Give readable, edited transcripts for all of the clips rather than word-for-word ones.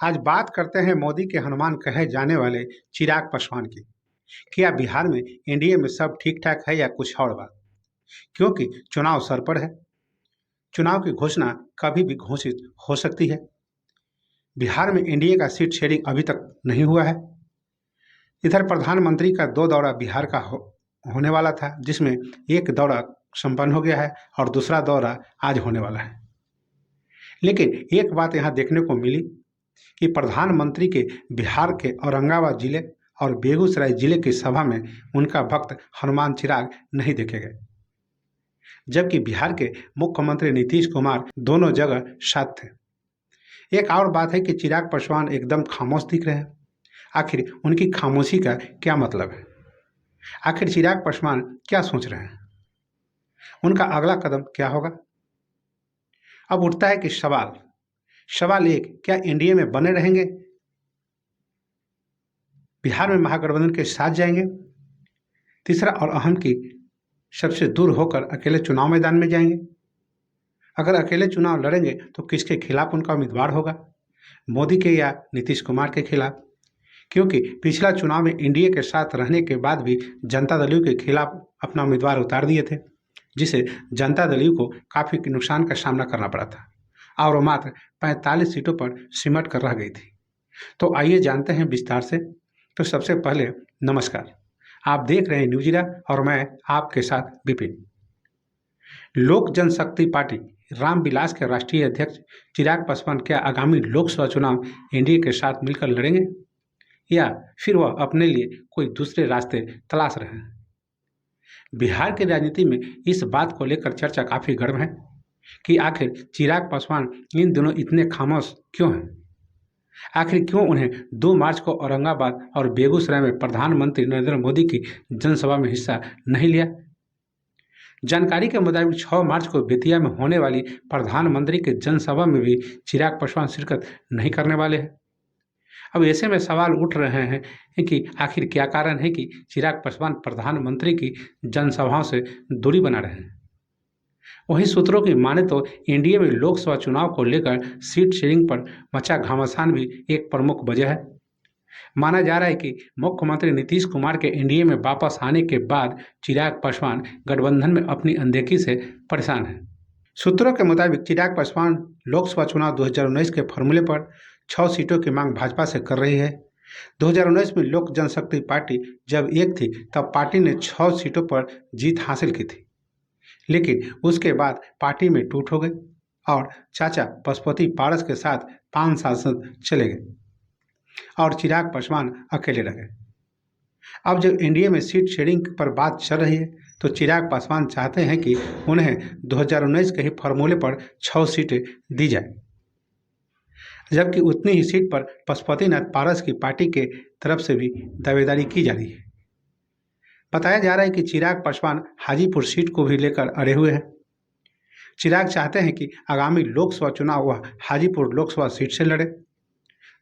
आज बात करते हैं मोदी के हनुमान कहे जाने वाले चिराग पासवान की। क्या बिहार में एनडीए में सब ठीक ठाक है या कुछ और बात? क्योंकि चुनाव सर पर है। चुनाव की घोषणा कभी भी घोषित हो सकती है। बिहार में एनडीए का सीट शेयरिंग अभी तक नहीं हुआ है। इधर प्रधानमंत्री का 2 दौरा बिहार का होने वाला था, जिसमें एक दौरा संपन्न हो गया है और दूसरा दौरा आज होने वाला है। लेकिन एक बात यहाँ देखने को मिली कि प्रधानमंत्री के बिहार के औरंगाबाद जिले और बेगूसराय जिले की सभा में उनका भक्त हनुमान चिराग नहीं देखे गए, जबकि बिहार के मुख्यमंत्री नीतीश कुमार दोनों जगह साथ थे। एक और बात है कि चिराग पासवान एकदम खामोश दिख रहे हैं। आखिर उनकी खामोशी का क्या मतलब है? आखिर चिराग पासवान क्या सोच रहे हैं? उनका अगला कदम क्या होगा? अब उठता है कि सवाल एक, क्या एनडीए में बने रहेंगे, बिहार में महागठबंधन के साथ जाएंगे? तीसरा और अहम कि सबसे दूर होकर अकेले चुनाव मैदान में जाएंगे? अगर अकेले चुनाव लड़ेंगे तो किसके खिलाफ उनका उम्मीदवार होगा, मोदी के या नीतीश कुमार के खिलाफ? क्योंकि पिछला चुनाव में एनडीए के साथ रहने के बाद भी जनता दल यू के खिलाफ अपना उम्मीदवार उतार दिए थे, जिसे जनता दल यू को काफ़ी नुकसान का सामना करना पड़ा था और वो मात्र 45 सीटों पर सिमट कर रह गई थी। तो आइए जानते हैं विस्तार से। तो सबसे पहले नमस्कार, आप देख रहे हैं न्यूज़ और मैं आपके साथ विपिन। लोक जनशक्ति पार्टी रामविलास के राष्ट्रीय अध्यक्ष चिराग पासवान क्या आगामी लोकसभा चुनाव एनडीए के साथ मिलकर लड़ेंगे या फिर वह अपने लिए कोई दूसरे रास्ते तलाश रहे हैं? बिहार की राजनीति में इस बात को लेकर चर्चा काफ़ी गर्म है कि आखिर चिराग पासवान इन दिनों इतने खामोश क्यों हैं। आखिर क्यों उन्हें 2 मार्च को औरंगाबाद और बेगूसराय में प्रधानमंत्री नरेंद्र मोदी की जनसभा में हिस्सा नहीं लिया? जानकारी के मुताबिक 6 मार्च को बेतिया में होने वाली प्रधानमंत्री की जनसभा में भी चिराग पासवान शिरकत नहीं करने वाले हैं। अब ऐसे में सवाल उठ रहे हैं कि आखिर क्या कारण है कि चिराग पासवान प्रधानमंत्री की जनसभाओं से दूरी बना रहे हैं। वहीं सूत्रों की माने तो एनडीए में लोकसभा चुनाव को लेकर सीट शेयरिंग पर मचा घमासान भी एक प्रमुख वजह है। माना जा रहा है कि मुख्यमंत्री नीतीश कुमार के एनडीए में वापस आने के बाद चिराग पासवान गठबंधन में अपनी अनदेखी से परेशान हैं। सूत्रों के मुताबिक चिराग पासवान लोकसभा चुनाव 2019 के फॉर्मूले पर 6 सीटों की मांग भाजपा से कर रही है। 2019 में लोक जनशक्ति पार्टी जब एक थी तब पार्टी ने 6 सीटों पर जीत हासिल की थी, लेकिन उसके बाद पार्टी में टूट हो गई और चाचा पशुपति पारस के साथ 5 सांसद चले गए और चिराग पासवान अकेले रह गए। अब जब एनडीए में सीट शेयरिंग पर बात चल रही है तो चिराग पासवान चाहते हैं कि उन्हें 2019 के ही फॉर्मूले पर 6 सीटें दी जाए, जबकि उतनी ही सीट पर पशुपतिनाथ पारस की पार्टी के तरफ से भी दावेदारी की जा रही है। बताया जा रहा है कि चिराग पासवान हाजीपुर सीट को भी लेकर अड़े हुए हैं। चिराग चाहते हैं कि आगामी लोकसभा चुनाव वह हाजीपुर लोकसभा सीट से लड़े,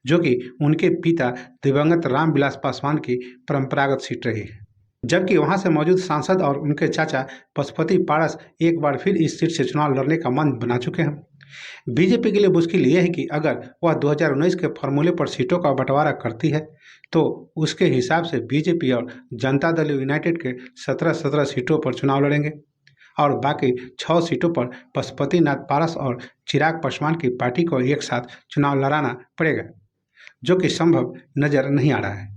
जो कि उनके पिता दिवंगत रामविलास पासवान की परंपरागत सीट रही है, जबकि वहां से मौजूद सांसद और उनके चाचा पशुपति पारस एक बार फिर इस सीट से चुनाव लड़ने का मन बना चुके हैं। बीजेपी के लिए मुश्किल यह है कि अगर वह 2019 के फॉर्मूले पर सीटों का बंटवारा करती है तो उसके हिसाब से बीजेपी और जनता दल यूनाइटेड के 17 सीटों पर चुनाव लड़ेंगे और बाकी 6 सीटों पर पशुपतिनाथ पारस और चिराग पासवान की पार्टी को एक साथ चुनाव लड़ाना पड़ेगा, जो कि संभव नजर नहीं आ रहा है।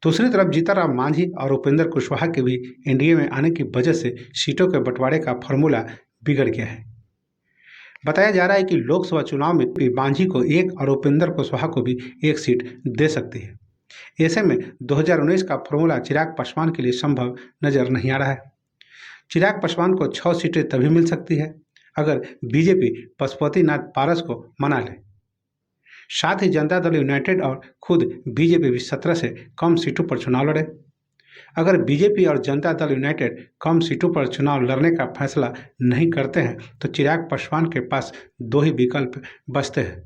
दूसरी तरफ जीतनराम मांझी और उपेंद्र कुशवाहा के भी एनडीए में आने की वजह से सीटों के बंटवारे का फॉर्मूला बिगड़ गया है। बताया जा रहा है कि लोकसभा चुनाव में भी मांझी को 1 और उपेंद्र कुशवाहा को भी 1 सीट दे सकती है। ऐसे में 2019 का फॉर्मूला चिराग पासवान के लिए संभव नजर नहीं आ रहा है। चिराग पासवान को 6 सीटें तभी मिल सकती है अगर बीजेपी पशुपतिनाथ पारस को मना ले। साथ ही जनता दल यूनाइटेड और खुद बीजेपी भी 17 से कम सीटों पर चुनाव लड़े। अगर बीजेपी और जनता दल यूनाइटेड कम सीटों पर चुनाव लड़ने का फैसला नहीं करते हैं तो चिराग पासवान के पास 2 ही विकल्प बचते हैं।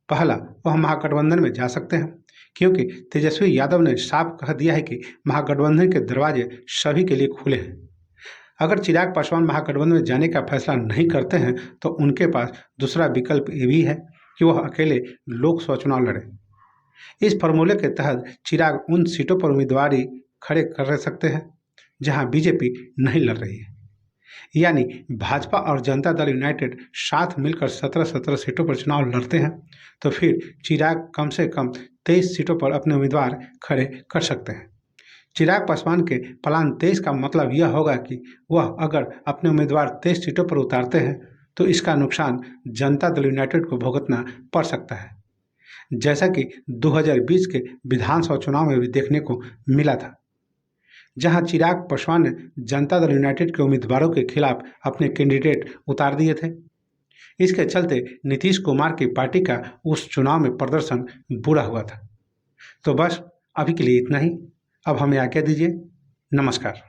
पहला, वह महागठबंधन में जा सकते हैं, क्योंकि तेजस्वी यादव ने साफ कह दिया है कि महागठबंधन के दरवाजे सभी के लिए खुले हैं। अगर चिराग पासवान महागठबंधन में जाने का फैसला नहीं करते हैं तो उनके पास दूसरा विकल्प ये भी है कि वह अकेले लोकसभा चुनाव लड़े। इस फॉर्मूले के तहत चिराग उन सीटों पर उम्मीदवारी खड़े कर सकते हैं जहां बीजेपी नहीं लड़ रही है। यानी भाजपा और जनता दल यूनाइटेड साथ मिलकर 17 सीटों पर चुनाव लड़ते हैं तो फिर चिराग कम से कम 23 सीटों पर अपने उम्मीदवार खड़े कर सकते हैं। चिराग पासवान के प्लान 23 का मतलब यह होगा कि वह अगर अपने उम्मीदवार 23 सीटों पर उतारते हैं तो इसका नुकसान जनता दल यूनाइटेड को भुगतना पड़ सकता है, जैसा कि 2020 के विधानसभा चुनाव में भी देखने को मिला था, जहां चिराग पासवान ने जनता दल यूनाइटेड के उम्मीदवारों के खिलाफ अपने कैंडिडेट उतार दिए थे। इसके चलते नीतीश कुमार की पार्टी का उस चुनाव में प्रदर्शन बुरा हुआ था। तो बस अभी के लिए इतना ही। अब हमें आज्ञा दीजिए। नमस्कार।